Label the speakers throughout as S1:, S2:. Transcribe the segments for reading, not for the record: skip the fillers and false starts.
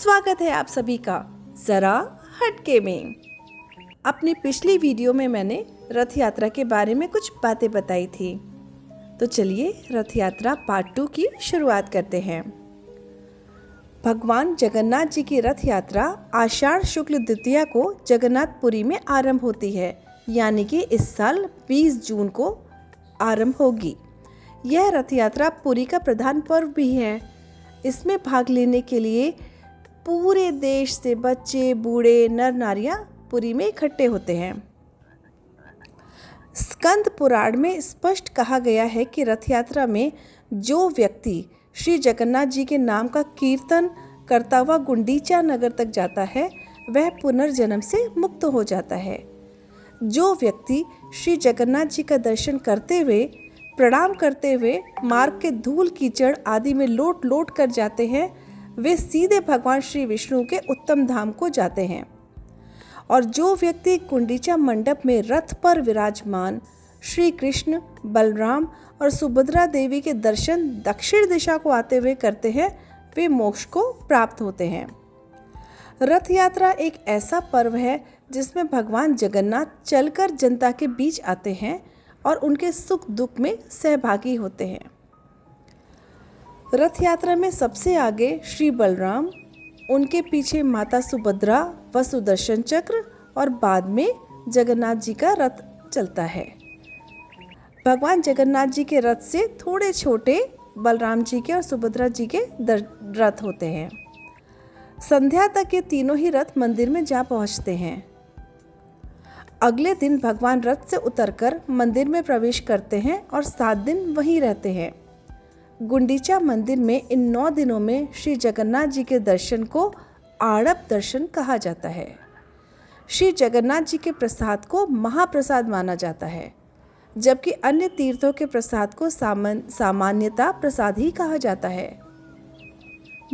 S1: स्वागत है आप सभी का जरा हटके में। अपनी पिछली वीडियो में मैंने रथ यात्रा के बारे में कुछ बातें बताई थी, तो चलिए रथ यात्रा पार्ट 2 की शुरुआत करते हैं। भगवान जगन्नाथ जी की रथ यात्रा आषाढ़ शुक्ल द्वितीया को जगन्नाथपुरी में आरंभ होती है, यानी कि इस साल 20 जून को आरंभ होगी। यह रथ यात्रा पुरी का प्रधान पर्व भी है। इसमें भाग लेने के लिए पूरे देश से बच्चे, बूढ़े, नर नारियां पुरी में इकट्ठे होते हैं। स्कंद पुराण में स्पष्ट कहा गया है कि रथ यात्रा में जो व्यक्ति श्री जगन्नाथ जी के नाम का कीर्तन करता हुआ गुंडीचा नगर तक जाता है, वह पुनर्जन्म से मुक्त हो जाता है। जो व्यक्ति श्री जगन्नाथ जी का दर्शन करते हुए, प्रणाम करते हुए मार्ग के धूल कीचड़ आदि में लोट लोट कर जाते हैं, वे सीधे भगवान श्री विष्णु के उत्तम धाम को जाते हैं। और जो व्यक्ति गुंडीचा मंडप में रथ पर विराजमान श्री कृष्ण, बलराम और सुभद्रा देवी के दर्शन दक्षिण दिशा को आते हुए करते हैं, वे मोक्ष को प्राप्त होते हैं। रथ यात्रा एक ऐसा पर्व है जिसमें भगवान जगन्नाथ चलकर जनता के बीच आते हैं और उनके सुख दुख में सहभागी होते हैं। रथ यात्रा में सबसे आगे श्री बलराम, उनके पीछे माता सुभद्रा व सुदर्शन चक्र और बाद में जगन्नाथ जी का रथ चलता है। भगवान जगन्नाथ जी के रथ से थोड़े छोटे बलराम जी के और सुभद्रा जी के रथ होते हैं। संध्या तक ये तीनों ही रथ मंदिर में जा पहुंचते हैं। अगले दिन भगवान रथ से उतरकर मंदिर में प्रवेश करते हैं और 7 दिन वहीं रहते हैं। गुंडीचा मंदिर में इन 9 दिनों में श्री जगन्नाथ जी के दर्शन को आड़प दर्शन कहा जाता है। श्री जगन्नाथ जी के प्रसाद को महाप्रसाद माना जाता है, जबकि अन्य तीर्थों के प्रसाद को सामान्यता प्रसाद ही कहा जाता है।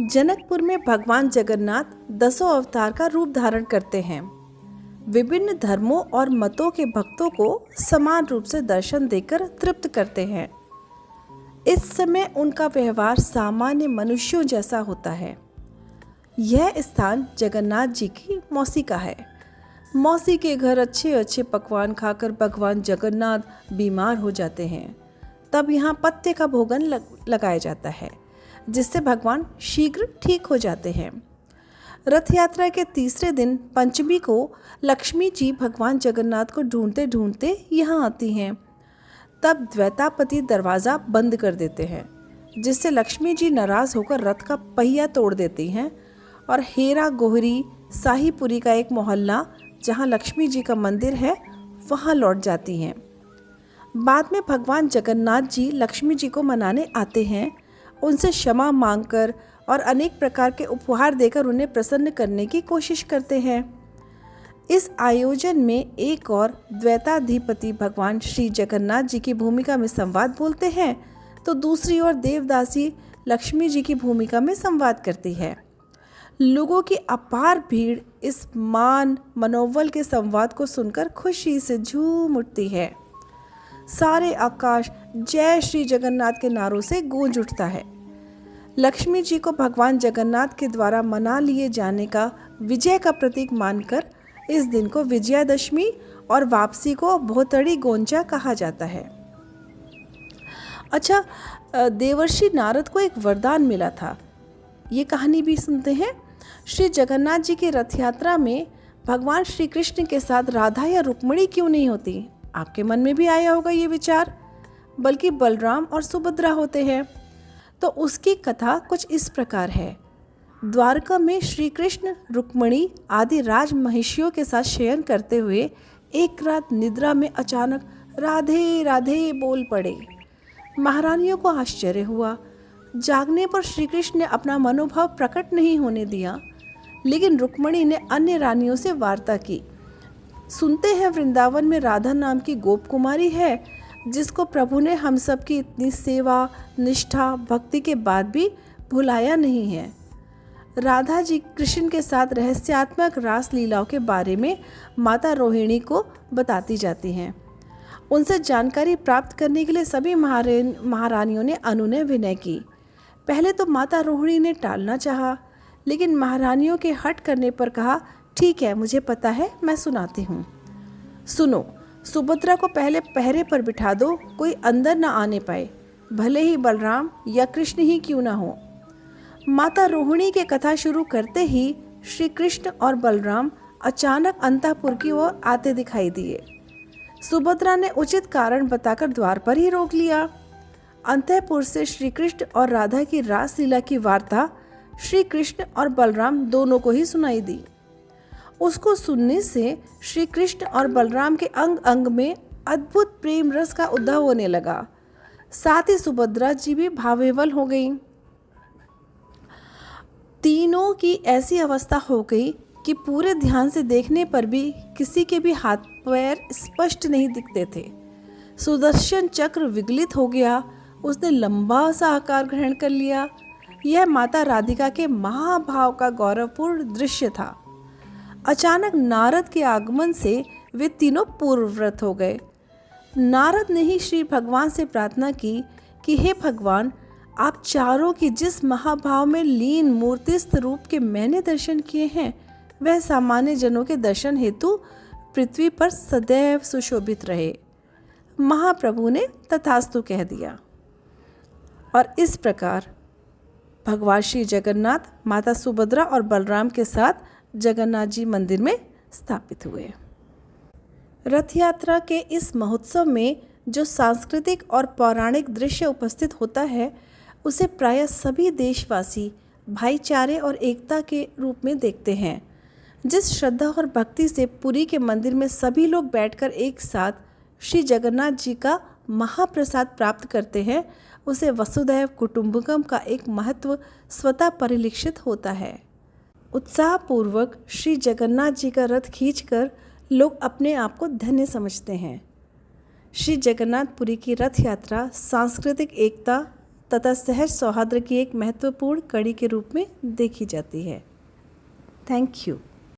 S1: जनकपुर में भगवान जगन्नाथ 10 अवतार का रूप धारण करते हैं। विभिन्न धर्मों और मतों के भक्तों को समान रूप से दर्शन देकर तृप्त करते हैं। इस समय उनका व्यवहार सामान्य मनुष्यों जैसा होता है। यह स्थान जगन्नाथ जी की मौसी का है। मौसी के घर अच्छे अच्छे पकवान खाकर भगवान जगन्नाथ बीमार हो जाते हैं। तब यहाँ पत्ते का भोजन लगाया जाता है, जिससे भगवान शीघ्र ठीक हो जाते हैं। रथ यात्रा के तीसरे दिन पंचमी को लक्ष्मी जी भगवान जगन्नाथ को ढूंढते ढूंढते यहाँ आती हैं। तब द्वैतापति दरवाज़ा बंद कर देते हैं, जिससे लक्ष्मी जी नाराज़ होकर रथ का पहिया तोड़ देती हैं और हेरा गोहरी शाहीपुरी का एक मोहल्ला जहाँ लक्ष्मी जी का मंदिर है, वहाँ लौट जाती हैं। बाद में भगवान जगन्नाथ जी लक्ष्मी जी को मनाने आते हैं, उनसे क्षमा मांगकर और अनेक प्रकार के उपहार देकर उन्हें प्रसन्न करने की कोशिश करते हैं। इस आयोजन में एक और द्वैताधिपति भगवान श्री जगन्नाथ जी की भूमिका में संवाद बोलते हैं, तो दूसरी ओर देवदासी लक्ष्मी जी की भूमिका में संवाद करती है। लोगों की अपार भीड़ इस मनोबल के संवाद को सुनकर खुशी से झूम उठती है। सारे आकाश जय श्री जगन्नाथ के नारों से गूंज उठता है। लक्ष्मी जी को भगवान जगन्नाथ के द्वारा मना लिए जाने का विजय का प्रतीक मानकर इस दिन को विजयादशमी और वापसी को भोतड़ी गोंचा कहा जाता है। अच्छा, देवर्षि नारद को एक वरदान मिला था, ये कहानी भी सुनते हैं। श्री जगन्नाथ जी की रथ यात्रा में भगवान श्री कृष्ण के साथ राधा या रुक्मिणी क्यों नहीं होती? आपके मन में भी आया होगा ये विचार, बल्कि बलराम और सुभद्रा होते हैं। तो उसकी कथा कुछ इस प्रकार है। द्वारका में श्री कृष्ण रुक्मिणी आदि राज महिषियों के साथ शयन करते हुए एक रात निद्रा में अचानक राधे राधे बोल पड़े। महारानियों को आश्चर्य हुआ। जागने पर श्री कृष्ण ने अपना मनोभाव प्रकट नहीं होने दिया, लेकिन रुक्मिणी ने अन्य रानियों से वार्ता की। सुनते हैं वृंदावन में राधा नाम की गोप कुमारी है, जिसको प्रभु ने हम सब की इतनी सेवा, निष्ठा, भक्ति के बाद भी भुलाया नहीं है। राधा जी कृष्ण के साथ रहस्यात्मक रास लीलाओं के बारे में माता रोहिणी को बताती जाती हैं। उनसे जानकारी प्राप्त करने के लिए सभी महारानियों ने अनुनय विनय की। पहले तो माता रोहिणी ने टालना चाहा, लेकिन महारानियों के हट करने पर कहा, ठीक है, मुझे पता है, मैं सुनाती हूँ। सुनो, सुभद्रा को पहले पहरे पर बिठा दो, कोई अंदर न आने पाए, भले ही बलराम या कृष्ण ही क्यों ना हो। माता रोहिणी की कथा शुरू करते ही श्री कृष्ण और बलराम अचानक अंतःपुर की ओर आते दिखाई दिए। सुभद्रा ने उचित कारण बताकर द्वार पर ही रोक लिया। अंतःपुर से श्री कृष्ण और राधा की रासलीला की वार्ता श्री कृष्ण और बलराम दोनों को ही सुनाई दी। उसको सुनने से श्री कृष्ण और बलराम के अंग अंग में अद्भुत प्रेम रस का उद्भव होने लगा। साथ ही सुभद्रा जी भी भावविवल हो गईं। तीनों की ऐसी अवस्था हो गई कि पूरे ध्यान से देखने पर भी किसी के भी हाथ पैर स्पष्ट नहीं दिखते थे। सुदर्शन चक्र विगलित हो गया, उसने लंबा सा आकार ग्रहण कर लिया। यह माता राधिका के महाभाव का गौरवपूर्ण दृश्य था। अचानक नारद के आगमन से वे तीनों पूर्वव्रत हो गए। नारद ने ही श्री भगवान से प्रार्थना की कि हे भगवान, आप चारों की जिस महाभाव में लीन मूर्तिस्थ रूप के मैंने दर्शन किए हैं, वह सामान्य जनों के दर्शन हेतु पृथ्वी पर सदैव सुशोभित रहे। महाप्रभु ने तथास्तु कह दिया और इस प्रकार भगवान श्री जगन्नाथ माता सुभद्रा और बलराम के साथ जगन्नाथ जी मंदिर में स्थापित हुए। रथ यात्रा के इस महोत्सव में जो सांस्कृतिक और पौराणिक दृश्य उपस्थित होता है, उसे प्रायः सभी देशवासी भाईचारे और एकता के रूप में देखते हैं। जिस श्रद्धा और भक्ति से पुरी के मंदिर में सभी लोग बैठकर एक साथ श्री जगन्नाथ जी का महाप्रसाद प्राप्त करते हैं, उसे वसुधैव कुटुंबकम का एक महत्व स्वतः परिलक्षित होता है। उत्साहपूर्वक श्री जगन्नाथ जी का रथ खींचकर लोग अपने आप को धन्य समझते हैं। श्री जगन्नाथपुरी की रथ यात्रा सांस्कृतिक एकता तथा सहज सौहार्द की एक महत्वपूर्ण कड़ी के रूप में देखी जाती है। Thank you.